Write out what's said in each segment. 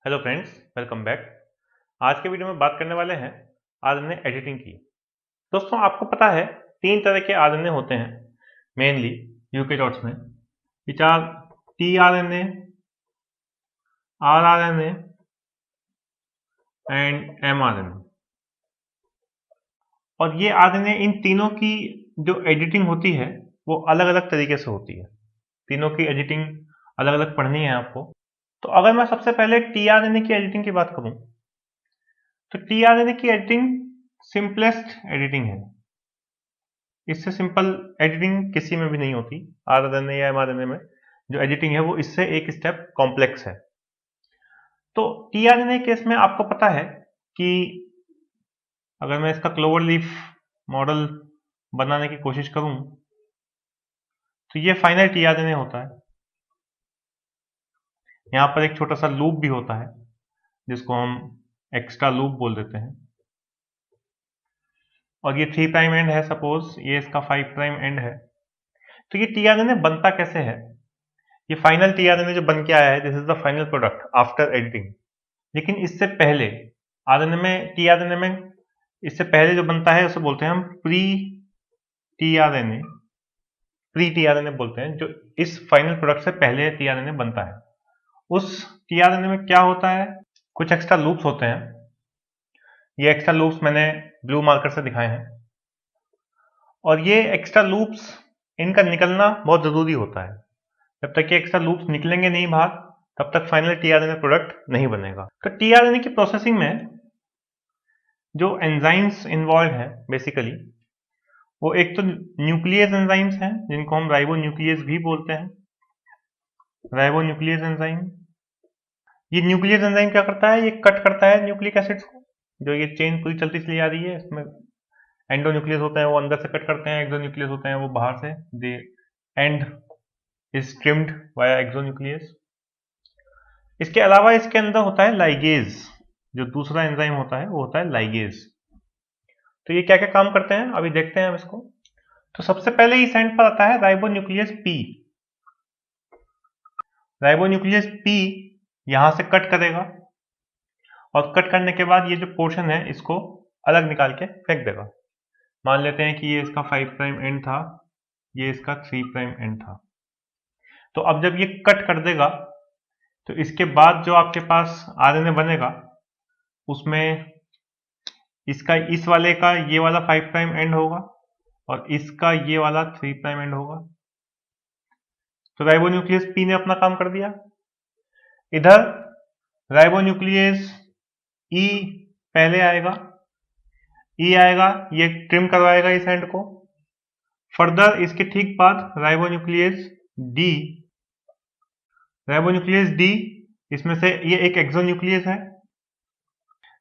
Hello friends, welcome back. आज के video में बात करने वाले हैं आरएनए एडिटिंग की। दोस्तों, आपको पता है 3 तरह के आरएनए होते हैं मेनली यूकेरियोट्स में, which are tRNA, rRNA and mRNA. और ये आरएनए, इन तीनों की जो एडिटिंग होती है वो अलग अलग तरीके से होती है। तीनों की एडिटिंग अलग अलग पढ़नी है आपको। तो अगर मैं सबसे पहले टीआरएनए की एडिटिंग की बात करूं तो टीआरएनए की एडिटिंग सिंपलेस्ट एडिटिंग है। इससे सिंपल एडिटिंग किसी में भी नहीं होती। आरआरएनए या एमआरएनए में जो एडिटिंग है वो इससे एक स्टेप कॉम्प्लेक्स है। तो टीआरएनए केस में आपको पता है कि अगर मैं इसका क्लोवर लीफ मॉडल बनाने की कोशिश करूं तो ये फाइनल टीआरएनए होता है। यहां पर एक छोटा सा लूप भी होता है जिसको हम एक्स्ट्रा लूप बोल देते हैं, और ये 3 प्राइम एंड है, सपोज ये इसका 5 प्राइम एंड है। तो ये टीआरएनए बनता कैसे है? ये फाइनल टीआरएनए जो बन के आया है, this is the final product after editing. लेकिन इससे पहले आरएनए में, टीआरएनए में इससे पहले जो बनता है उसे बोलते हैं हम प्री टीआरएनए। प्री टीआरएनए बोलते हैं जो इस फाइनल प्रोडक्ट से पहले टीआरएनए बनता है। उस टीआरएनए में क्या होता है, कुछ एक्स्ट्रा लूप्स होते हैं। ये एक्स्ट्रा लूप्स मैंने ब्लू मार्कर से दिखाए हैं, और ये एक्स्ट्रा लूप्स, इनका निकलना बहुत जरूरी होता है। जब तक ये एक्स्ट्रा लूप्स निकलेंगे नहीं बाहर, तब तक फाइनल टीआरएनए प्रोडक्ट नहीं बनेगा। तो टीआरएनए की प्रोसेसिंग में जो एंजाइम्स इन्वॉल्व है बेसिकली, वो एक तो न्यूक्लियस एंजाइम्स हैं जिनको हम राइबो न्यूक्लियस भी बोलते हैं। राइबो न्यूक्लियस एंजाइम, ये न्यूक्लियस एंजाइम क्या करता है, ये कट करता है न्यूक्लिक एसिड्स को। जो ये चेन पूरी चलती चली आ रही है, इसमें एंडो न्यूक्लियस होते हैं वो अंदर से कट करते हैं, एक्सो न्यूक्लियस होते हैं वो बाहर से। The end is trimmed via exonuclease. इसके अलावा इसके अंदर होता है लाइगेज। जो दूसरा एंजाइम होता है वो होता है लाइगेज। तो ये क्या क्या काम करते हैं अभी देखते हैं हम इसको। तो सबसे पहले इस एंड पर आता है ribo nucleus P. Ribo nucleus P यहां से कट करेगा, और कट करने के बाद ये जो पोर्शन है इसको अलग निकाल के फेंक देगा। मान लेते हैं कि ये इसका 5 प्राइम एंड था, ये इसका 3 प्राइम एंड था। तो अब जब ये कट कर देगा तो इसके बाद जो आपके पास आरएनए बनेगा उसमें इसका, इस वाले का ये वाला 5 प्राइम एंड होगा, और इसका ये वाला 3 प्राइम एंड होगा। तो राइबोन्यूक्लियस पी ने अपना काम कर दिया। इधर राइबोन्यूक्लियस ई पहले आएगा, ई आएगा, ये ट्रिम करवाएगा इस एंड को। फर्दर इसके ठीक बाद राइबोन्यूक्लियस डी, राइबोन्यूक्लियस डी, इसमें से ये एक एक्सोन्यूक्लियस है,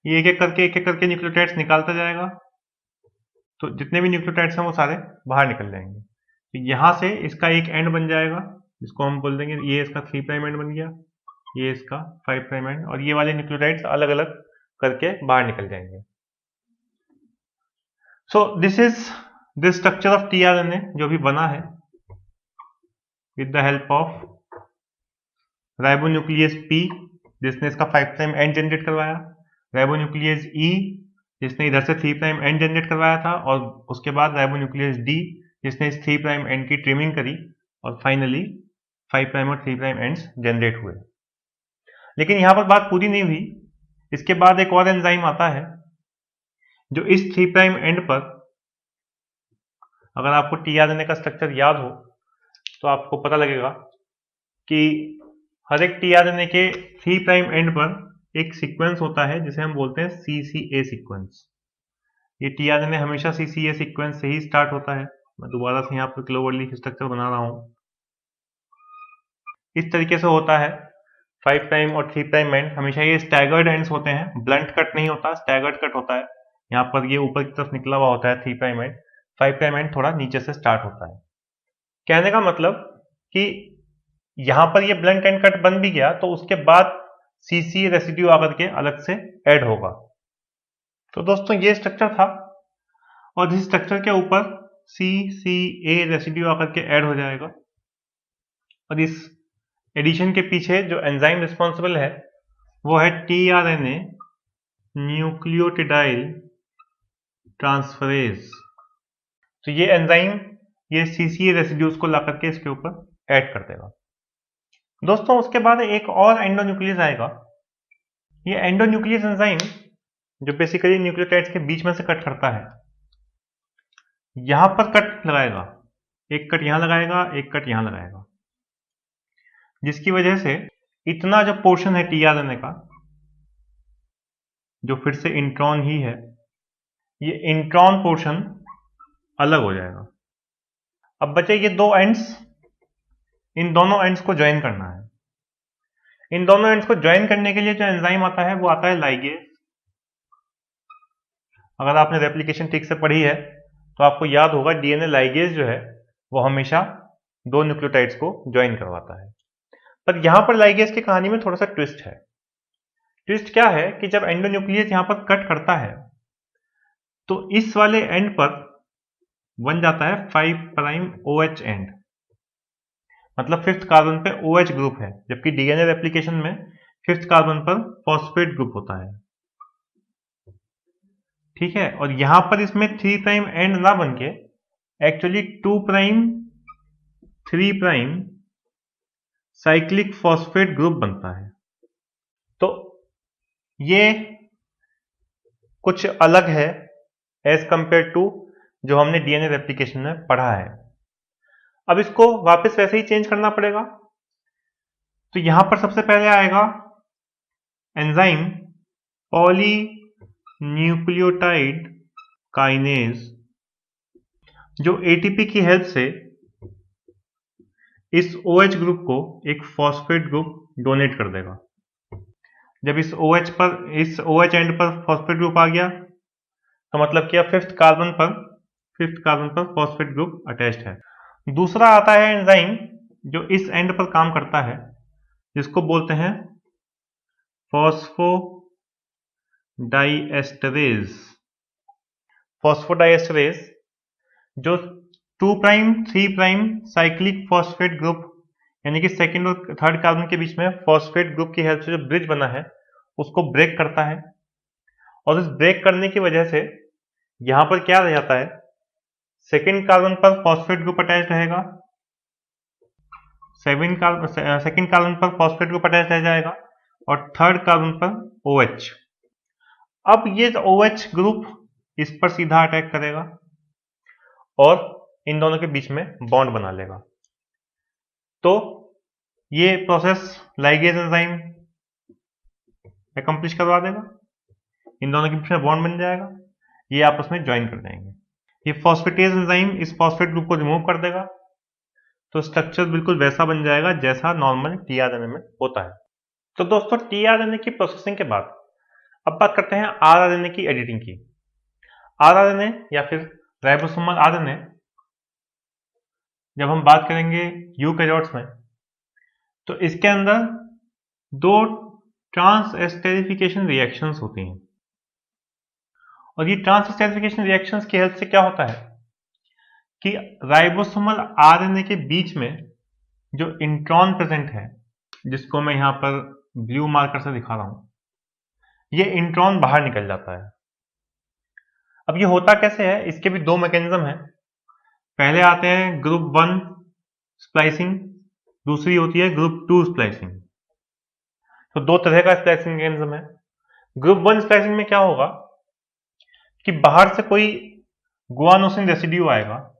ये एक एक करके न्यूक्लियोटाइड्स निकालता जाएगा। तो जितने भी न्यूक्लियोटाइड्स हैं वो सारे बाहर निकल जाएंगे। तो यहां से इसका एक एंड बन जाएगा जिसको हम बोल देंगे, ये इसका 3 प्राइम एंड बन गया, ये इसका 5 प्राइम एंड, और ये वाले न्यूक्लियोटाइड्स अलग अलग करके बाहर निकल जाएंगे। सो this is the structure of tRNA जो भी बना है with the help of ribonuclease P जिसने इसका 5 प्राइम एंड जनरेट करवाया, राइबोन्यूक्लियस ई जिसने इधर से 3 प्राइम एंड जनरेट करवाया था, और उसके बाद राइबोन्यूक्लियस डी जिसने इस 3 प्राइम एंड की ट्रिमिंग करी, और फाइनली 5 प्राइम और 3 प्राइम एंड्स जनरेट हुए। लेकिन यहां पर बात पूरी नहीं हुई। इसके बाद एक और एंजाइम आता है जो इस 3 प्राइम एंड पर, अगर आपको टीआरएनए का स्ट्रक्चर याद हो तो आपको पता लगेगा कि हर एक टीआरएनए के 3 प्राइम एंड पर एक सीक्वेंस होता है जिसे हम बोलते हैं सीसीए सीक्वेंस। ये टीआरएनए हमेशा सीसीए सीक्वेंस से ही स्टार्ट होता है। मैं दोबारा से यहाँ पर क्लोवर लीफ स्ट्रक्चर बना रहा हूं। इस तरीके से होता है 5 प्राइम और 3 प्राइम एंड। हमेशा ये स्टैगर्ड एंड्स होते हैं, ब्लंट कट नहीं होता, स्टैगर्ड कट होता है। यहाँ पर ये ऊपर की तरफ निकला हुआ होता है 3 प्राइम एंड, 5 प्राइम एंड थोड़ा नीचे से स्टार्ट होता है। कहने का मतलब कि यहां पर ये ब्लंट एंड कट बन भी गया तो उसके बाद सीसी रेसिड्यू आकर के अलग से ऐड होगा। तो दोस्तों ये स्ट्रक्चर था, और इस स्ट्रक्चर के ऊपर CCA रेसिड्यू आकर के ऐड हो जाएगा, और इस एडिशन के पीछे जो एंजाइम रिस्पॉन्सिबल है वो है tRNA न्यूक्लियोटिडाइल ट्रांसफरेज। तो ये एंजाइम ये CCA रेसिड्यूज को ला करके इसके ऊपर ऐड कर देगा। दोस्तों उसके बाद एक और एंडोन्यूक्लियस आएगा। ये एंडोन्यूक्लियस एंजाइम जो बेसिकली न्यूक्लियोटाइड्स के बीच में से कट करता है, यहां पर कट लगाएगा, एक कट यहां लगाएगा, एक कट यहां लगाएगा, जिसकी वजह से इतना जो पोर्शन है tRNA का, जो फिर से इंट्रॉन ही है, ये इंट्रॉन पोर्शन अलग हो जाएगा। अब बचे ये दो एंड्स, इन दोनों एंड्स को ज्वाइन करना है। इन दोनों एंड्स को ज्वाइन करने के लिए जो एंजाइम आता है वो आता है लाइगेज। अगर आपने रेप्लिकेशन ठीक से पढ़ी है तो आपको याद होगा डीएनए लाइगेज जो है वो हमेशा दो न्यूक्लियोटाइड्स को ज्वाइन करवाता है। पर यहां पर लाइगेज की कहानी में थोड़ा सा ट्विस्ट है। ट्विस्ट क्या है कि जब एंडोन्यूक्लियस यहां पर कट करता है तो इस वाले एंड पर बन जाता है 5' OH एंड, मतलब फिफ्थ कार्बन पे OH ग्रुप है, जबकि डीएनए रेप्लिकेशन में फिफ्थ कार्बन पर फॉस्फेट ग्रुप होता है। ठीक है, और यहां पर इसमें 3' एंड ना बन के एक्चुअली 2'3' साइक्लिक फॉस्फेट ग्रुप बनता है। तो ये कुछ अलग है एज कंपेयर टू जो हमने डीएनए रेप्लिकेशन में पढ़ा है। अब इसको वापस वैसे ही चेंज करना पड़ेगा। तो यहां पर सबसे पहले आएगा एंजाइम पॉली न्यूक्लियोटाइड काइनेज, जो एटीपी की हेल्प से इस OH ग्रुप को एक फॉस्फेट ग्रुप डोनेट कर देगा। जब इस OH एंड पर फॉस्फेट ग्रुप आ गया तो मतलब क्या फिफ्थ कार्बन पर फॉस्फेट ग्रुप अटैच्ड है। दूसरा आता है एंजाइम जो इस एंड पर काम करता है, जिसको बोलते हैं फॉस्फोडाइएस्टरेज। फॉस्फोडाइएस्टरेज जो 2'3' साइक्लिक फॉस्फेट ग्रुप यानी कि सेकंड और थर्ड कार्बन के बीच में फॉस्फेट ग्रुप की हेल्प से जो ब्रिज बना है उसको ब्रेक करता है। और इस ब्रेक करने की वजह से यहां पर क्या रह जाता है, सेकंड कार्बन पर फॉस्फेट ग्रुप अटैच रहेगा, सेकंड कार्बन पर फॉस्फेट ग्रुप अटैच रह जाएगा और थर्ड कार्बन पर OH। अब ये OH ग्रुप इस पर सीधा अटैक करेगा और इन दोनों के बीच में बॉन्ड बना लेगा। तो ये प्रोसेस लाइगेज एंजाइम अकम्प्लिश करवा देगा, इन दोनों के बीच में बॉन्ड बन जाएगा, ये आपस में ज्वाइन कर जाएंगे। ये फॉस्फेटेज एंजाइम इस फॉस्फेट ग्रुप को रिमूव कर देगा, तो स्ट्रक्चर बिल्कुल वैसा बन जाएगा जैसा नॉर्मल tRNA में होता है। तो दोस्तों tRNA की प्रोसेसिंग के बाद अब बात करते हैं rRNA की एडिटिंग की। rRNA या फिर राइबोसोमल RNA, जब हम बात करेंगे यूकैरियोट्स में तो इसके अंदर दो ट्रांसएस्टेरिफिकेशन रिएक्शंस होती हैं। और ये ट्रांसएस्टेरिफिकेशन रिएक्शंस की हेल्प से क्या होता है कि राइबोसोमल RNA के बीच में जो इंट्रॉन प्रेजेंट है, जिसको मैं यहां पर ब्लू मार्कर से दिखा रहा हूं, ये इंट्रॉन बाहर निकल जाता है। अब ये होता कैसे है, इसके भी दो मैकेनिज्म हैं। पहले आते हैं ग्रुप 1 स्प्लाइसिंग, दूसरी होती है ग्रुप 2 स्प्लाइसिंग। तो दो तरह का स्प्लाइसिंग मैकेनिज्म है। ग्रुप 1 स्प्लाइसिंग में क्या होगा कि बाहर से कोई गुआनोसिन रेसिड्यू आएगा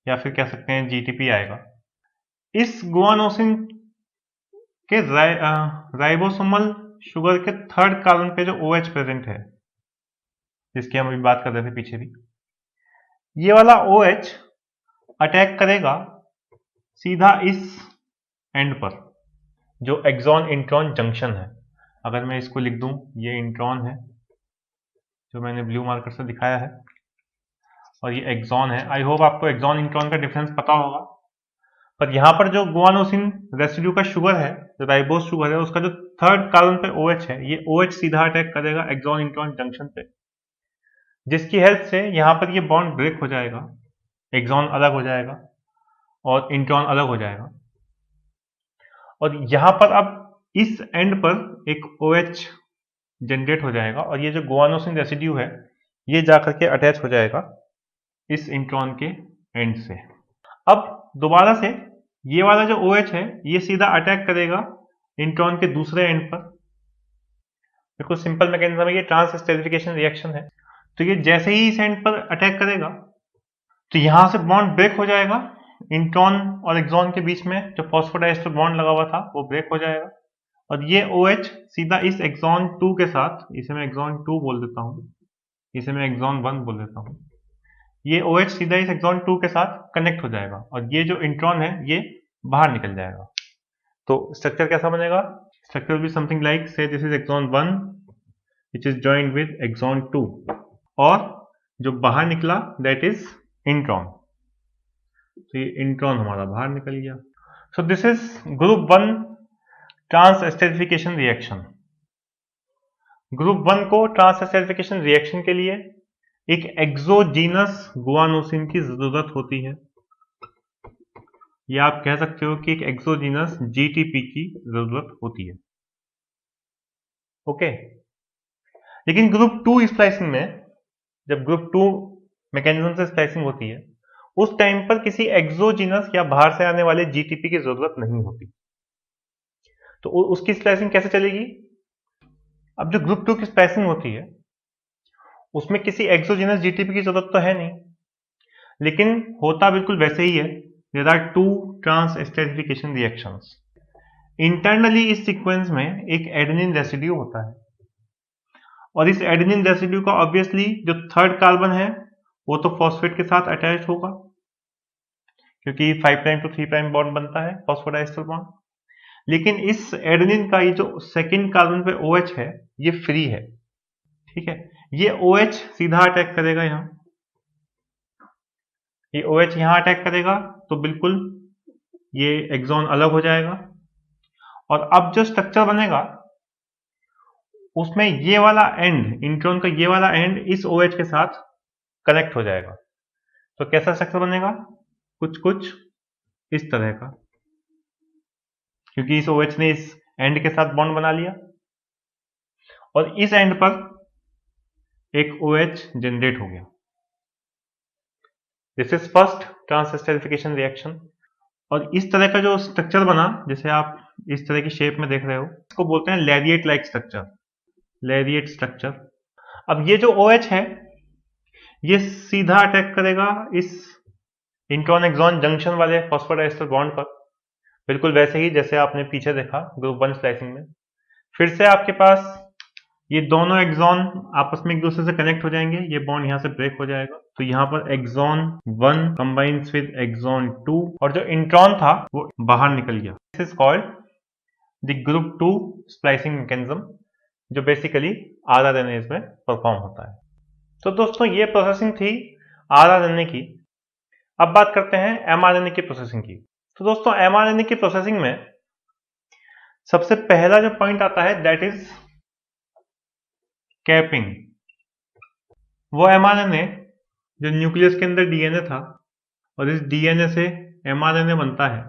या फिर कह सकते हैं GTP आएगा। इस गुआनोसिन के राइबोसोमल शुगर के थर्ड कार्बन पे जो OH प्रेजेंट है, जिसकी हम अभी बात कर रहे थे पीछे भी, ये वाला OH अटैक करेगा सीधा इस एंड पर जो एक्सॉन इंट्रॉन जंक्शन है। अगर मैं इसको लिख दूं, ये इंट्रॉन है जो मैंने ब्लू मार्कर से दिखाया है और ये एक्सॉन है। आई होप आपको एक्सॉन इंट्रॉन का डिफरेंस पता होगा। पर यहां पर जो गुआनोसिन रेसिड्यू का शुगर है, जो राइबोस शुगर है, उसका जो थर्ड कार्बन पे OH है, ये OH सीधा अटैक करेगा एक्सॉन इंट्रॉन जंक्शन पे, जिसकी हेल्प से यहां पर ये बॉन्ड ब्रेक हो जाएगा, एक्सॉन अलग हो जाएगा और इंट्रॉन अलग हो जाएगा। और यहां पर अब इस एंड पर एक OH जनरेट हो जाएगा और ये जो गुआनोसिन रेसिड्यू है ये जाकर के अटैच हो जाएगा इस इंट्रॉन के एंड से। अब दोबारा से ये वाला जो OH है ये सीधा अटैक करेगा इंट्रॉन के दूसरे एंड पर। बिल्कुल सिंपल मैकेनिज्म है, ये ट्रांस स्टेरिफिकेशन रिएक्शन है। तो ये जैसे ही इस एंड पर अटैक करेगा तो यहां से बॉन्ड ब्रेक हो जाएगा, इंट्रॉन और एक्सॉन के बीच में जो फॉस्फोडाइस्टर बॉन्ड लगा हुआ था वो ब्रेक हो जाएगा और ये OH सीधा इस एक्सॉन 2 के साथ, इसे मैं एक्सॉन 2 बोल देता हूं, इसे मैं एक्सॉन 1 बोल देता हूं, ये OH सीधा इस एक्सॉन 2 के साथ कनेक्ट हो जाएगा और ये जो इंट्रॉन है ये बाहर निकल जाएगा। तो स्ट्रक्चर कैसा बनेगा? Structure will be something like, say this is exon 1 which is joined with axon 2 और जो बाहर निकला that is इंट्रॉन। तो ये इंट्रॉन हमारा बाहर निकल गया। So this is group 1 transesterification reaction. Group 1 को ट्रांस एस्टेरिफिकेशन रिएक्शन के लिए एक एक्सोजीनस गुआनोसिन की जरूरत होती है, या आप कह सकते हो कि एक एक्सोजीनस GTP की जरूरत होती है। ओके, लेकिन ग्रुप 2 स्प्लाइसिंग में, जब ग्रुप 2 मैकेनिज्म से स्प्लाइसिंग होती है उस टाइम पर किसी एक्सोजीनस या बाहर से आने वाले GTP की जरूरत नहीं होती। तो उसकी स्प्लाइसिंग कैसे चलेगी? अब जो ग्रुप 2 की स्प्लाइसिंग होती है उसमें किसी एक्सोजीनस GTP की जरूरत तो है नहीं, लेकिन होता बिल्कुल वैसे ही है। There are 2 transesterification reactions. Internally इस सीक्वेंस में एक एडेनिन रेसिड्यू होता है और इस एडेनिन रेसिड्यू का ऑब्वियसली जो थर्ड कार्बन है वो तो फॉस्फेट के साथ अटैच होगा, क्योंकि 5' to 3' बॉन्ड बनता है फॉस्फोडाइस्टर बॉन्ड। लेकिन इस एडेनिन का ये जो सेकंड कार्बन पे OH है ये फ्री है, ठीक है। ये OH सीधा अटैक करेगा यहां, ये OH यहां अटैक करेगा तो बिल्कुल ये एक्सॉन अलग हो जाएगा और अब जो स्ट्रक्चर बनेगा उसमें ये वाला एंड, इंट्रॉन का ये वाला एंड इस OH के साथ कनेक्ट हो जाएगा। तो कैसा स्ट्रक्चर बनेगा? कुछ कुछ इस तरह का, क्योंकि इस OH ने इस एंड के साथ बॉन्ड बना लिया और इस एंड पर एक OH जनरेट हो गया। This is first transesterification reaction. और इस तरह का जो स्ट्रक्चर बना, जैसे आप इस तरह की शेप में देख रहे हो, इसको बोलते हैं लैरिएट लाइक स्ट्रक्चर, लैरिएट स्ट्रक्चर। अब ये जो OH है ये सीधा अटैक करेगा इस इंट्रॉन एक्सॉन जंक्शन वाले फॉस्फोडाइस्टर बॉन्ड पर, बिल्कुल वैसे ही जैसे आपने पीछे देखा ग्रुप 1 स्लाइसिंग में। फिर से आपके पास ये दोनों एक्सॉन आपस में एक दूसरे से कनेक्ट हो जाएंगे, ये बॉन्ड यहां से ब्रेक हो जाएगा। तो यहां पर एक्सॉन 1 कंबाइंस विद एक्सॉन 2 और जो इंट्रॉन था वो बाहर निकल गया। This is called the group 2 splicing mechanism, जो बेसिकली RRNAs में परफॉर्म होता है। तो दोस्तों ये प्रोसेसिंग थी RRNA की। अब बात करते हैं mRNA की प्रोसेसिंग की। तो दोस्तों mRNA की प्रोसेसिंग में सबसे पहला जो पॉइंट आता है दैट इज कैपिंग। वो mRNA जो न्यूक्लियस के अंदर DNA था और इस DNA से mRNA बनता है,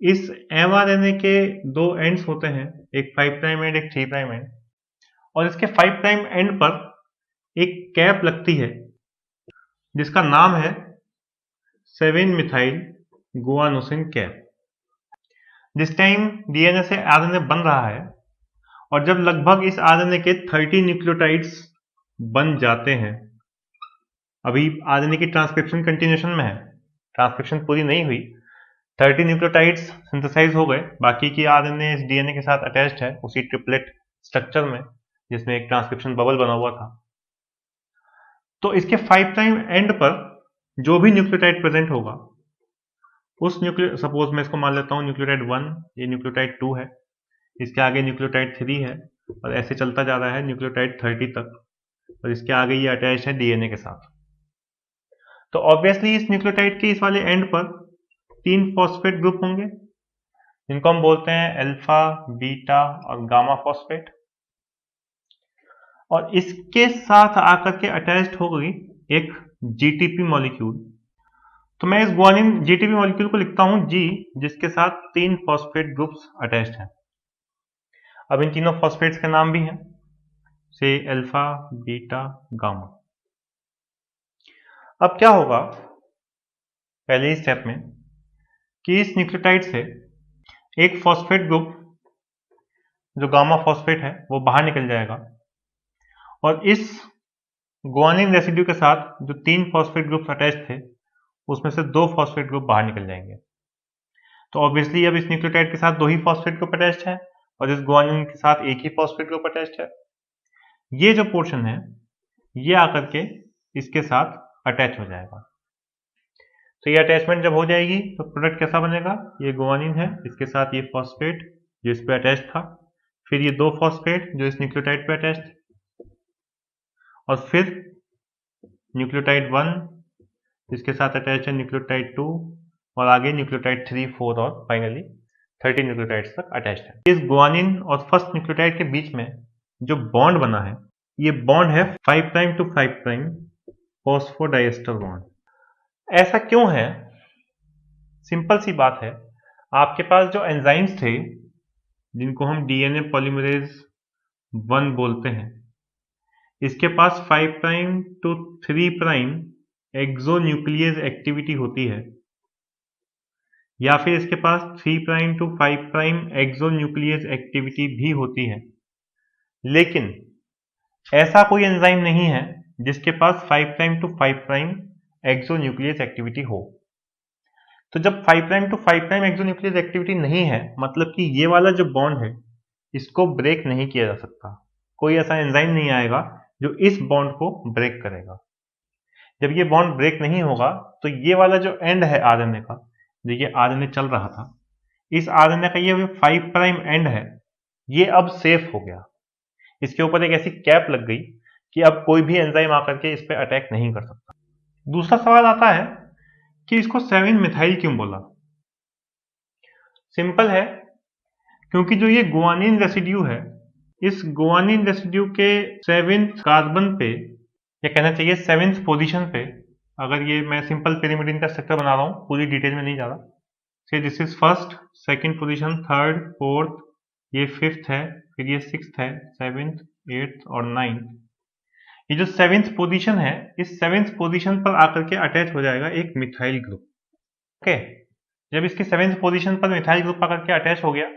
इस mRNA के दो एंड्स होते हैं, एक 5' एंड एक 3' एंड, और इसके 5' एंड पर एक कैप लगती है जिसका नाम है 7-मिथाइल गुआनोसिन कैप। जिस टाइम DNA से RNA बन रहा है और जब लगभग इस RNA के 30 न्यूक्लियोटाइड्स बन जाते हैं, अभी RNA की ट्रांसक्रिप्शन कंटिन्यूएशन में है, ट्रांसक्रिप्शन पूरी नहीं हुई, 30 न्यूक्लियोटाइड्स सिंथेसाइज हो गए, बाकी की RNA इस DNA के साथ अटैच्ड है उसी ट्रिपलेट स्ट्रक्चर में जिसमें एक ट्रांसक्रिप्शन बबल बना हुआ था। तो इसके 5' एंड पर जो भी न्यूक्लियोटाइड प्रेजेंट होगा उस सपोज मैं इसको मान लेता हूं न्यूक्लियोटाइड 1, ये न्यूक्लियोटाइड 2 है, इसके आगे न्यूक्लियोटाइड 3 है और ऐसे चलता जा रहा है न्यूक्लियोटाइड 30 तक, और इसके आगे ये अटैच है DNA के साथ। तो ऑब्वियसली इस न्यूक्लियोटाइड के इस वाले एंड पर 3 फॉस्फेट ग्रुप होंगे जिनको हम बोलते हैं अल्फा, बीटा और गामा फॉस्फेट, और इसके साथ आकर के अटैच्ड हो गई एक GTP मॉलिक्यूल। तो मैं इस गुआनिन जीटीपी मॉलिक्यूल को लिखता हूं जी, जिसके साथ 3 फॉस्फेट ग्रुप्स अटैच्ड हैं। अब इन तीनों फॉस्फेट्स के नाम भी हैं, से अल्फा, बीटा, गामा। अब क्या होगा पहले ही स्टेप में कि इस न्यूक्लियोटाइड से एक फॉस्फेट ग्रुप जो गामा फॉस्फेट है वो बाहर निकल जाएगा और इस गुआनिन रेसिड्यू के साथ जो 3 फॉस्फेट ग्रुप्स अटैच थे उसमें से 2 फॉस्फेट ग्रुप बाहर निकल जाएंगे। तो ऑब्वियसली अब इस न्यूक्लियोटाइड के साथ 2 ही फॉस्फेट ग्रुप अटैच्ड है और इस गुआनिन के साथ एक ही फॉस्फेट ग्रुप अटैच्ड है। ये जो पोर्शन है ये आकर के इसके साथ अटैच हो जाएगा। तो ये अटैचमेंट जब हो जाएगी तो प्रोडक्ट कैसा बनेगा, ये गुआनिन है, इसके साथ ये फॉस्फेट जो इस पे अटैच था, फिर ये 2 फॉस्फेट जो इस न्यूक्लियोटाइड पे अटैच थे, और फिर न्यूक्लियोटाइड 1 इसके साथ अटैच है न्यूक्लियोटाइड 2 और आगे न्यूक्लियोटाइड 3, 4 और फाइनली 30 न्यूक्लियोटाइड्स तक अटैच्ड है। इस गुआनिन और फर्स्ट न्यूक्लियोटाइड के बीच में जो बॉन्ड बना है ये बॉन्ड है 5' to 5' फॉस्फोडाइएस्टर बॉन्ड। ऐसा क्यों है? सिंपल सी बात है, आपके पास जो एंजाइम्स थे जिनको हम डीएनए पॉलीमरेज 1 बोलते हैं, इसके पास 5' to 3' एक्सोन्यूक्लियस एक्टिविटी होती है या फिर इसके पास 3' to 5' एक्सोन्यूक्लियस एक्टिविटी भी होती है, लेकिन ऐसा कोई एंजाइम नहीं है जिसके पास 5' to 5' एक्सोन्यूक्लियस एक्टिविटी हो। तो जब 5' to 5' एक्सोन्यूक्लियस एक्टिविटी नहीं है, मतलब कि ये वाला जो बॉन्ड है इसको ब्रेक नहीं किया जा सकता। कोई ऐसा एंजाइम नहीं आएगा जो इस बॉन्ड को ब्रेक करेगा। जब ये बॉन्ड ब्रेक नहीं होगा तो ये वाला जो एंड है आरएनए का, जो ये आरएनए चल रहा था, इस आरएनए का ये 5' एंड है, ये अब सेफ हो गया। इसके ऊपर एक ऐसी कैप लग गई कि अब कोई भी एंजाइम आकर के इस पे अटैक नहीं कर सकता। दूसरा सवाल आता है कि इसको 7 मिथाइल क्यों बोला? सिंपल है, क्योंकि जो ये गुआनिन रेसिड्यू है, इस गुआनिन रेसिड्यू के 7th कार्बन पे, या कहना चाहिए 7th पोजीशन पे, अगर ये मैं सिंपल पिरिमिडिन का स्ट्रक्चर बना रहा हूं, पूरी डिटेल में नहीं जा रहा, से this is first, second position, third, fourth, ये 5th है, फिर ये 6th है, 7th, 8th और 9th। ये जो 7th पोजीशन है, इस 7th पोजीशन पर आकर के अटैच हो जाएगा एक मिथाइल ग्रुप। ओके, जब इसकी 7th पोजीशन पर मिथाइल ग्रुप आकर के अटैच हो गया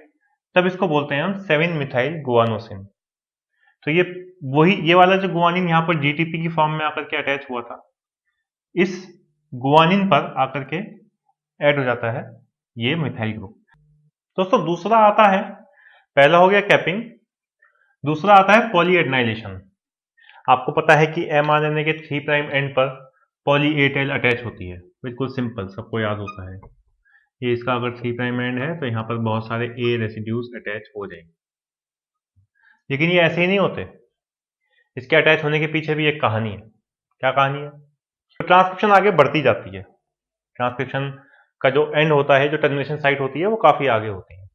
तब इसको बोलते हैं हम 7 मिथाइल गुआनोसिन। तो ये वाला जो गुआनिन यहाँ पर जीटीपी की फॉर्म में आकर के अटैच हुआ था, इस गुआनिन पर आकर के ऐड हो जाता है ये मिथाइल ग्रुप। दोस्तों दूसरा आता है, पहला हो गया कैपिंग, दूसरा आता है पॉलीएडेनाइलेशन। आपको पता है कि mRNA के 3' एंड पर पॉली ए टेल अटैच होती है, बिल्कुल सिंपल, सबको याद होता है। ये इसका अगर 3' एंड है तो यहाँ पर बहुत सारे ए रेसिड्यूज अटैच हो जाएंगे, लेकिन ये ऐसे ही नहीं होते, इसके अटैच होने के पीछे भी एक कहानी है। क्या कहानी है? तो ट्रांसक्रिप्शन आगे बढ़ती जाती है, ट्रांसक्रिप्शन का जो एंड होता है, जो टर्मिनेशन साइट होती है, वो काफी आगे होती है।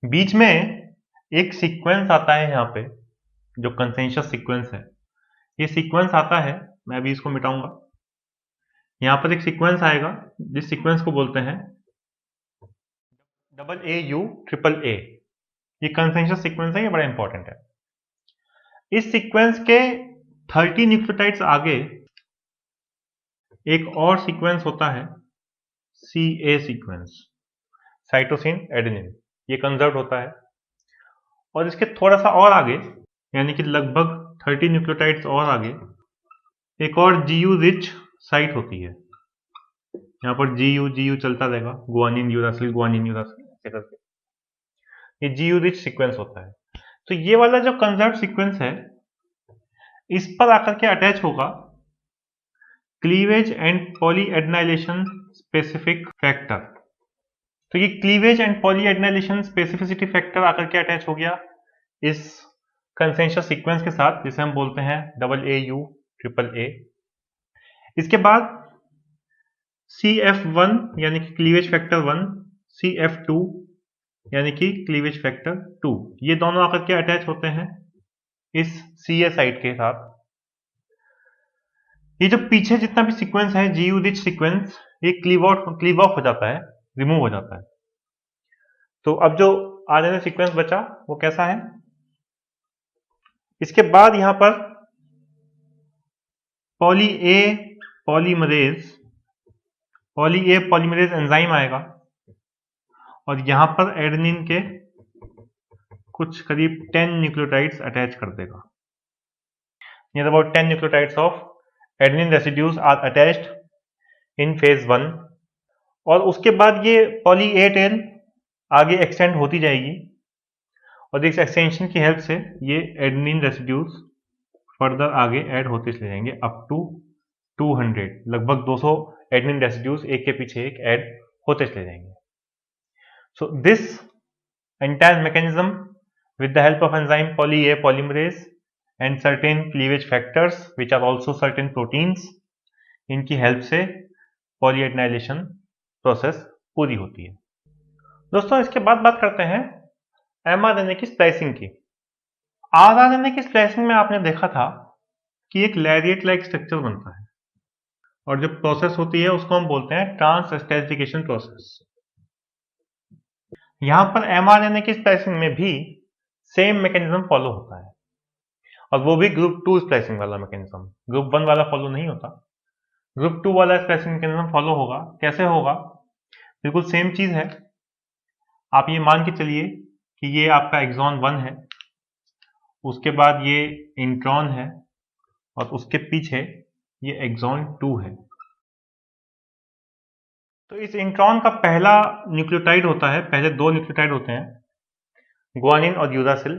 बीच में एक सीक्वेंस आता है यहाँ पे, जो कंसेंसस सीक्वेंस है, ये सीक्वेंस आता है, मैं अभी इसको मिटाऊंगा। यहाँ पर एक सीक्वेंस आएगा जिस सीक्वेंस को बोलते हैं AAU-AAA। ये कंसेंसस सीक्वेंस है, ये बड़ा इंपॉर्टेंट है। इस सीक्वेंस के 30 न्यूक्लियोटाइड्स आगे एक और सीक्वेंस होता है, CA सीक्वेंस, साइटोसिन एडेनिन। ये कंजर्व होता है, और इसके थोड़ा सा और आगे, यानी कि लगभग 30 न्यूक्लियोटाइड्स और आगे, एक और GU रिच साइट होती है। यहाँ पर GU चलता रहेगा, गुआनिन यूरासिल ऐसे करके, ये GU रिच सीक्वेंस होता है। तो ये वाला जो कंजर्व सीक्वेंस है, इस पर आकर के अटैच होगा क्लीवेज एंड पॉलीएडेनाइलेशन स्पेसिफिक फैक्टर। तो ये क्लीवेज एंड पॉलीएडेनाइलेशन स्पेसिफिसिटी फैक्टर आकर के अटैच हो गया इस कंसेंसस सीक्वेंस के साथ, जिसे हम बोलते हैं AAU-AAA। इसके बाद CF1 यानी कि क्लीवेज फैक्टर 1, CF2 यानी कि क्लीवेज फैक्टर 2, ये दोनों आकर के अटैच होते हैं इस CA साइट के साथ। ये जो पीछे जितना भी सीक्वेंस है GU रिच सीक्वेंस, ये क्लीव ऑफ हो जाता है, रिमूव हो जाता है। तो अब जो RNA सीक्वेंस बचा वो कैसा है? इसके बाद यहां पर पॉली ए पॉलीमरेज एंजाइम आएगा और यहां पर एडेनिन के कुछ करीब 10 न्यूक्लियोटाइड्स अटैच कर देगा। Near about 10 nucleotides of adenine residues are attached in phase 1 और उसके बाद ये पॉली ए टेल आगे एक्सटेंड होती जाएगी और इस एक्सटेंशन की हेल्प से ये एडेनिन रेसिड्यूज फर्दर आगे ऐड होते चले जाएंगे अप टू 200, लगभग 200 एडेनिन रेसिड्यूज एक के पीछे एक ऐड होते चले जाएंगे। So this entire mechanism with the help of enzyme poly A polymerase and certain cleavage factors which are also certain proteins, इनकी हेल्प से पॉलीएडेनाइलेशन प्रोसेस पूरी होती है। दोस्तों इसके बाद बात करते हैं mRNA की स्प्लाइसिंग की। rRNA की स्प्लाइसिंग में आपने देखा था कि एक लैरिएट लाइक स्ट्रक्चर बनता है और जो प्रोसेस होती है उसको हम बोलते हैं ट्रांसएस्टेरिफिकेशन प्रोसेस। यहां पर mRNA की स्प्लाइसिंग में भी सेम मैकेनिज्म फॉलो होता है और वो भी ग्रुप 2 स्प्लाइसिंग वाला मैकेनिज्म, ग्रुप 1 वाला फॉलो नहीं होता। ग्रुप 2 वाला स्प्लाइसिंग मैकेनिज्म फॉलो होगा। कैसे होगा? बिल्कुल सेम चीज है। आप ये मान के चलिए कि ये आपका एक्सॉन 1 है, उसके बाद ये इंट्रॉन है और उसके पीछे ये एक्सॉन 2 है। तो इस इंट्रॉन का पहला न्यूक्लियोटाइड होता है, पहले 2 न्यूक्लियोटाइड होते हैं, ग्वानिन और यूरासिल।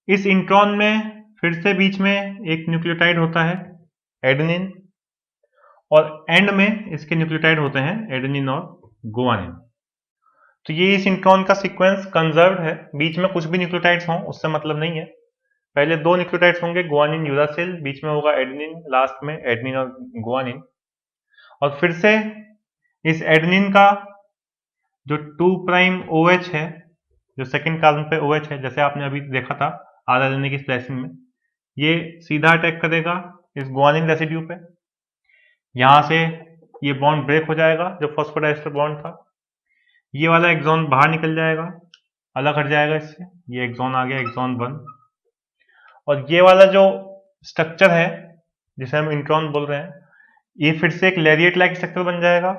इस इंट्रॉन में फिर से बीच में एक न्यूक्लियोटाइड होता है एडेनिन और एंड में इसके न्यूक्लियोटाइड होते हैं एडेनिन और गुआनिन। तो ये इस इंट्रॉन का सीक्वेंस कंजर्व्ड है, बीच में कुछ भी न्यूक्लियोटाइड्स हों उससे मतलब नहीं है। पहले 2 न्यूक्लियोटाइड्स होंगे ग्वानिन यूरासिल, बीच में होगा एडेनिन, लास्ट में एडेनिन और गुआनिन। और फिर से इस एडेनिन का जो 2' OH है, जो सेकेंड कार्बन पे OH है, जैसे आपने अभी देखा था rRNA की स्प्लाइसिंग में, ये सीधा अटैक करेगा इस गुआनिन रेसिड्यू पे। यहां से ये बॉन्ड ब्रेक हो जाएगा जो फॉस्फोडाइस्टर बॉन्ड था, ये वाला एक्सॉन बाहर निकल जाएगा, अलग हट जाएगा इससे, ये एक्सॉन आ गया एक्सॉन 1। और ये वाला जो स्ट्रक्चर है जिसे हम इंट्रॉन बोल रहे हैं, ये फिर से एक लैरिएट लाइक स्ट्रक्चर बन जाएगा।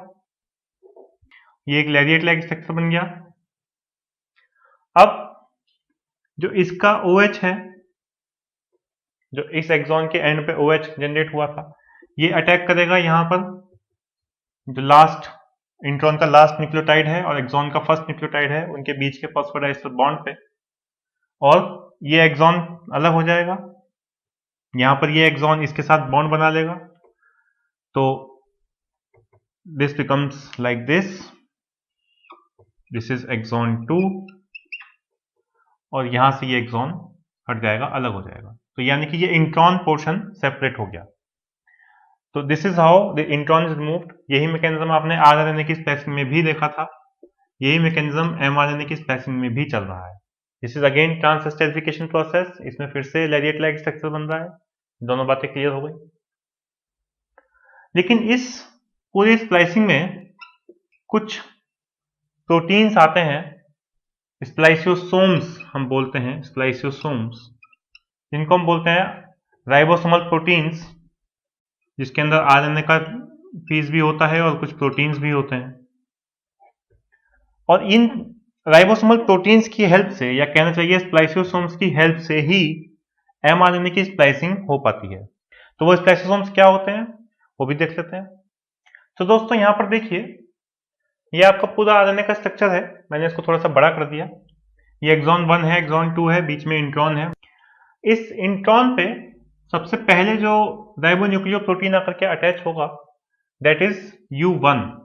ये एक लैरिएट लाइक स्ट्रक्चर बन गया। अब जो इसका OH है, जो इस एक्सॉन के एंड पे OH जनरेट हुआ था, ये अटैक करेगा यहां पर जो लास्ट इंट्रॉन का लास्ट न्यूक्लियोटाइड है और एक्सॉन का फर्स्ट न्यूक्लियोटाइड है, उनके बीच के फॉस्फोडाइस्टर बॉन्ड पे, और ये एक्सॉन अलग हो जाएगा। यहां पर ये एक्सॉन इसके साथ बॉन्ड बना लेगा, तो this becomes like this is exon 2 और यहां से ये एक्सॉन हट जाएगा, अलग हो जाएगा। तो यानी कि ये इंट्रॉन पोर्शन सेपरेट हो गया। तो this is how the intron is removed. यही मैकेनिज्म आपने rRNA की स्प्लाइसिंग में भी देखा था, यही मैकेनिज्म mRNA की स्प्लाइसिंग में भी चल रहा है। दिस इज अगेन ट्रांसएस्टेरिफिकेशन प्रोसेस, इसमें फिर से लैरिएट लाइक स्ट्रक्चर बन रहा है। दोनों बातें क्लियर हो गई। लेकिन इस पूरी स्प्लाइसिंग में कुछ प्रोटीन्स आते हैं, स्प्लाइसियोसोम्स हम बोलते हैं, स्प्लाइसियोसोम्स, जिनको हम बोलते हैं राइबोसोमल प्रोटीन्स, जिसके अंदर RNA का पीस भी होता है और कुछ प्रोटीन्स भी होते हैं। और इन राइबोसोमल प्रोटीन्स की हेल्प से, या कहना चाहिए स्प्लाइसियोसोम्स की हेल्प से ही mRNA की स्प्लाइसिंग हो पाती है। तो वो स्प्लाइसियोसोम्स क्या होते हैं वो भी देख लेते हैं। तो दोस्तों यहां पर देखिए, ये आपका पूरा RNA का स्ट्रक्चर है, मैंने इसको थोड़ा सा बड़ा कर दिया। ये एक्सॉन 1 है, एक्सॉन 2 है, बीच में इंट्रॉन है। इस इंट्रॉन पे सबसे पहले जो राइबोन्यूक्लियोप्रोटीन आकर के अटैच होगा, दैट इज U1।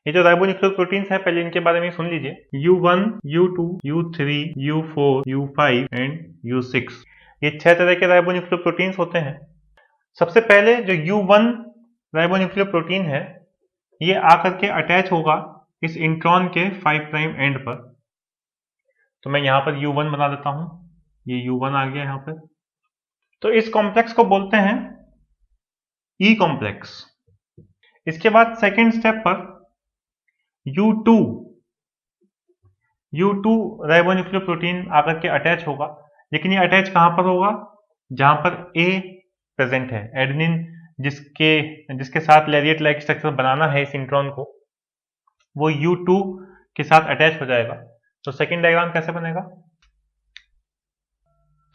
ये जो राइबोन्यूक्लियोप्रोटीन्स है, पहले इनके बारे में सुन लीजिए। U1, U2, U3, U4, U5 and U6, ये 6 तरह के राइबोन्यूक्लियोप्रोटीन्स होते हैं। सबसे पहले जो U1 राइबोन्यूक्लियोप्रोटीन है, ये आकर के अटैच होगा इस इंट्रॉन के 5' एंड पर। तो मैं यहां पर U1 बना देता हूं, ये U1 आ गया यहां पर। तो इस कॉम्प्लेक्स को बोलते हैं ई कॉम्प्लेक्स। इसके बाद सेकेंड स्टेप पर U2 राइबोन्यूक्लियोप्रोटीन आकर के अटैच होगा, लेकिन ये अटैच कहां पर होगा? जहां पर A प्रेजेंट है, एडेनिन जिसके साथ लैरिएट लाइक स्ट्रक्चर बनाना है इस इंट्रॉन को, वो U2 के साथ अटैच हो जाएगा। तो सेकेंड डायग्राम कैसे बनेगा?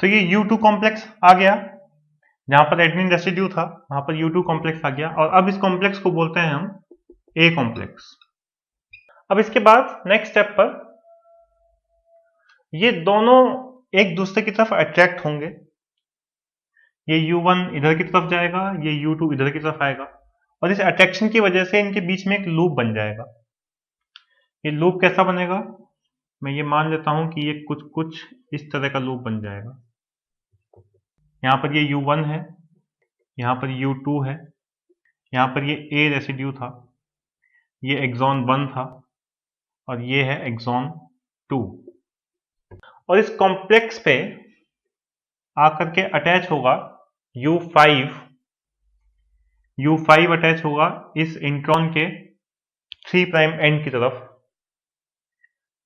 तो ये U2 कॉम्प्लेक्स आ गया, जहां पर एडेनिन रेसिड्यू था वहां पर U2 कॉम्प्लेक्स आ गया, और अब इस कॉम्प्लेक्स को बोलते हैं हम A कॉम्प्लेक्स। अब इसके बाद नेक्स्ट स्टेप पर ये दोनों एक दूसरे की तरफ अट्रैक्ट होंगे। ये U1 इधर की तरफ जाएगा, ये U2 इधर की तरफ आएगा, और इस अट्रैक्शन की वजह से इनके बीच में एक लूप बन जाएगा। ये लूप कैसा बनेगा? मैं ये मान लेता हूं कि ये कुछ इस तरह का लूप बन जाएगा। यहां पर ये U1 है, यहां पर U2 है, यहां पर ये A रेसिड्यू था, ये एक्सॉन 1 था, और ये है एक्सॉन 2, और इस कॉम्प्लेक्स पे आकर के अटैच होगा U5 अटैच होगा इस इंट्रॉन के 3 प्राइम एंड की तरफ।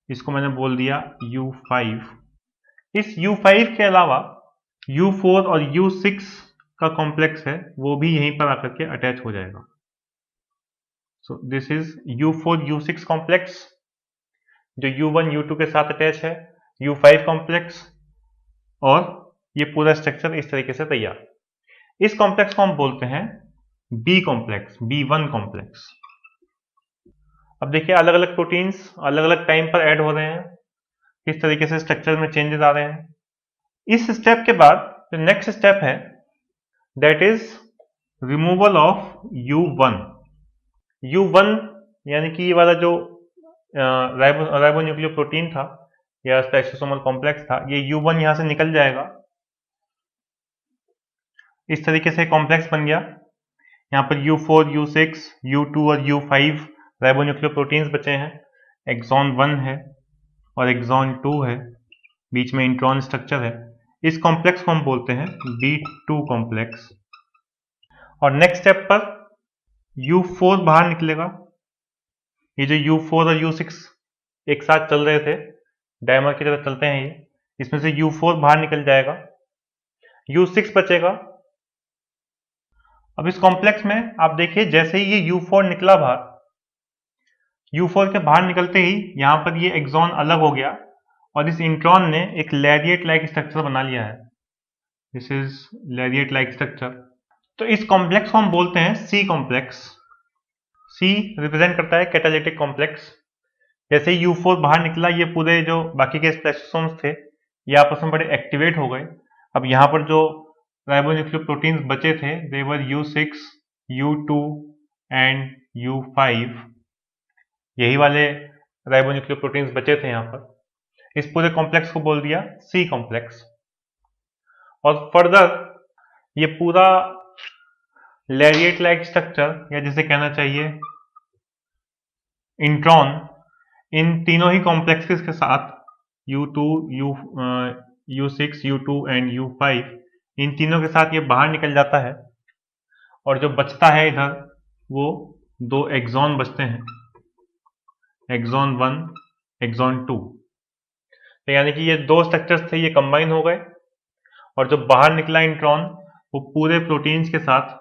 इसको मैंने बोल दिया U5। इस U5 के अलावा U4 और U6 का कॉम्प्लेक्स है, वो भी यहीं पर आकर के अटैच हो जाएगा। सो this is U4 U6 complex, जो U1 U2 के साथ अटैच है, U5 कॉम्प्लेक्स, और ये पूरा स्ट्रक्चर इस तरीके से तैयार। इस कॉम्प्लेक्स को हम बोलते हैं B कॉम्प्लेक्स, B1 कॉम्प्लेक्स। अब देखिए अलग अलग प्रोटीन्स अलग अलग टाइम पर ऐड हो रहे हैं, किस तरीके से स्ट्रक्चर में चेंजेस आ रहे हैं। इस स्टेप के बाद जो नेक्स्ट स्टेप है that is removal of U1 यानी कि ये वाला जो राइबोन्यूक्लियोप्रोटीन था या स्प्लाइसोसोमल कॉम्प्लेक्स था, ये U1 यहां से निकल जाएगा। इस तरीके से कॉम्प्लेक्स बन गया। यहाँ पर U4, U6, U2 और U5 राइबोन्यूक्लियोप्रोटीन्स बचे हैं। एक्सॉन 1 है और एक्सॉन 2 है, बीच में इंट्रॉन स्ट्रक्चर है। इस कॉम्प्लेक्स को हम बोलते हैं B2 कॉम्प्लेक्स। और नेक्स्ट स्टेप पर U4 बाहर निकलेगा। ये जो U4 और U6 एक साथ चल रहे थे, डायमर की तरह चलते हैं ये, इसमें से U4 बाहर निकल जाएगा, U6 बचेगा। अब इस कॉम्प्लेक्स में आप देखिए जैसे ही ये U4 निकला बाहर, U4 के बाहर निकलते ही यहां पर ये एक्सॉन अलग हो गया और इस इंट्रॉन ने एक लैरिएट लाइक स्ट्रक्चर बना लिया है। This is lariat like structure. तो इस कॉम्प्लेक्स को हम बोलते हैं C कॉम्प्लेक्स। C रिप्रेजेंट करता है कैटालिटिक कॉम्प्लेक्स। जैसे ही U4 बाहर निकला, ये पूरे जो बाकी के स्प्लाइसोसोम्स थे ये आपस में बड़े एक्टिवेट हो गए। अब यहाँ पर जो राइबोन्यूक्लियोप्रोटीन्स बचे थे दे वर U6, U2 एंड U5। यही वाले राइबोन्यूक्लियोप्रोटीन्स बचे थे यहाँ पर। इस पूरे कॉम्प्लेक्स को बोल दिया C कॉम्प्लेक्स। और फर्दर ये पूरा लैरिएट लाइक स्ट्रक्चर, या जिसे कहना चाहिए इंट्रॉन, इन तीनों ही कॉम्प्लेक्सेस के साथ U2, U6, U2 and U5, इन तीनों के साथ ये बाहर निकल जाता है, और जो बचता है इधर वो 2 एक्सॉन बचते हैं, एक्सॉन 1, एक्सॉन 2। तो यानी कि ये 2 स्ट्रक्चर्स थे, ये कंबाइन हो गए, और जो बाहर निकला इंट्रॉन वो पूरे प्रोटीन्स के साथ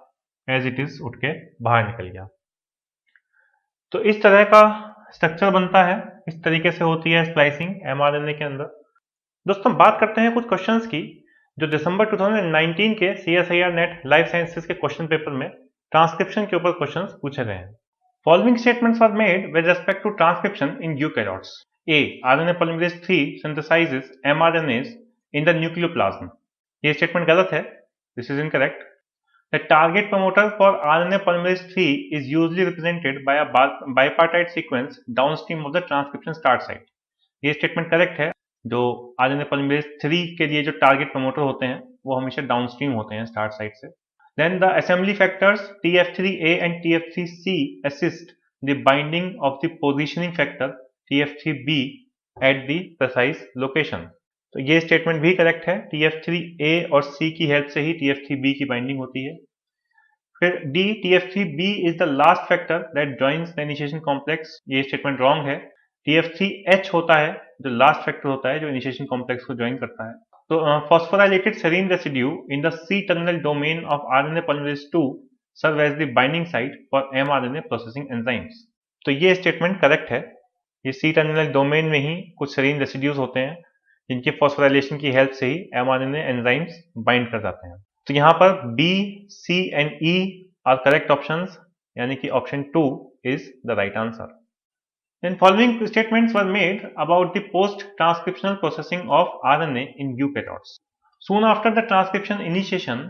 एज इट इज उठ के बाहर निकल गया। तो इस तरह का स्ट्रक्चर बनता है, इस तरीके से होती है स्प्लाइसिंग mRNA के अंदर। दोस्तों बात करते हैं कुछ क्वेश्चंस की जो दिसंबर 2019 के CSIR नेट लाइफ साइंसेज के क्वेश्चन पेपर में ट्रांसक्रिप्शन के ऊपर क्वेश्चंस पूछे गए हैं। Following statements are made with respect to transcription in eukaryotes. A. RNA polymerase 3 synthesizes mRNAs in the nucleoplasm. ये स्टेटमेंट गलत है, this is incorrect. The target promoter for RNA polymerase 3 is usually represented by a bipartite sequence downstream of the transcription start site. ये statement correct है। जो RNA polymerase 3 के लिए जो target promoter होते हैं वो हमेशा डाउनस्ट्रीम होते हैं स्टार्ट साइट से। Then the assembly factors TF3A and TF3C assist the binding of the positioning factor TF3B at the precise location. तो ये स्टेटमेंट भी करेक्ट है। TF3A और C की हेल्प से ही TF3B की बाइंडिंग होती है। फिर D, TF3B is the last factor that joins the initiation complex, ये स्टेटमेंट रॉन्ग है। TF3H होता है जो लास्ट फैक्टर होता है जो इनिशिएशन कॉम्प्लेक्स को ज्वाइन करता है। तो phosphorylated serine residue in the C-terminal domain of RNA polymerase II serve as the binding site for mRNA processing enzymes। तो ये स्टेटमेंट करेक्ट है। ये C-terminal डोमेन में ही कुछ सेरीन रेसिड्यूज होते हैं जिनके फॉस्फोराइलेशन की हेल्प से ही mRNA एंजाइम्स बाइंड कर जाते हैं। तो यहाँ पर B, C and E are correct options, यानी कि option 2 is the right answer. Then following statements were made about the post-transcriptional processing of RNA in eukaryotes. Soon after the transcription initiation,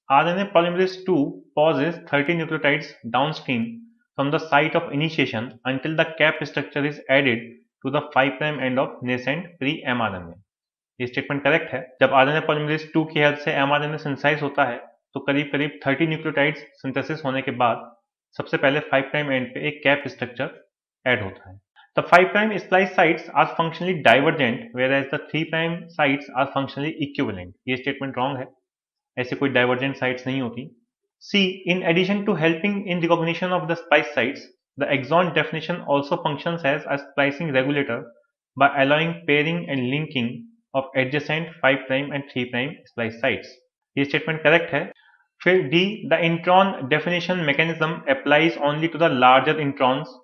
RNA polymerase II pauses 30 nucleotides downstream from the site of initiation until the cap structure is added to the 5' end of nascent pre-mRNA. ये statement correct है। जब RNA polymerase II की help से mRNA synthesise होता है तो करीब करीब 30 न्यूक्लियोटाइड्स सिंथेसिस होने के बाद सबसे पहले 5' एंड पे एक कैप स्ट्रक्चर ऐड होता है। The 5' splice sites are functionally divergent whereas the 3' sites are functionally equivalent। ये स्टेटमेंट रॉन्ग है, ऐसे कोई डाइवर्जेंट साइट्स नहीं होती। C, in addition to helping in recognition of the splice sites, the exon definition also functions as a splicing regulator by allowing pairing and linking of adjacent 5' and 3' splice sites। ये statement correct है। फिर D, the intron definition mechanism applies only to the larger introns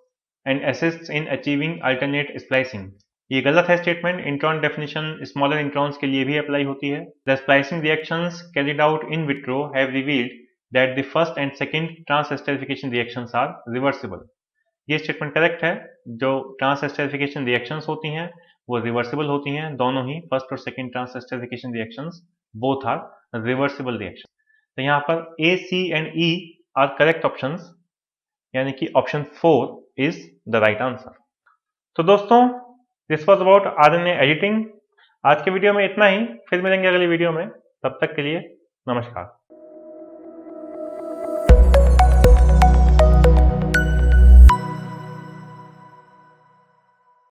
and assists in achieving alternate splicing। ये गलत है statement. Intron definition smaller introns के लिए भी apply होती है। The splicing reactions carried out in vitro have revealed that the first and second transesterification reactions are reversible. ये statement correct है। जो ट्रांसएस्टरिफिकेशन रिएक्शंस होती हैं वो रिवर्सिबल होती हैं। दोनों ही फर्स्ट और second transesterification reactions both are reversible reaction. तो यहाँ पर A, C and E are correct options, यानी कि option 4 is the right answer. तो दोस्तों, this was about RNA editing. आज के वीडियो में इतना ही, फिर मिलेंगे अगली वीडियो में। तब तक के लिए नमस्कार।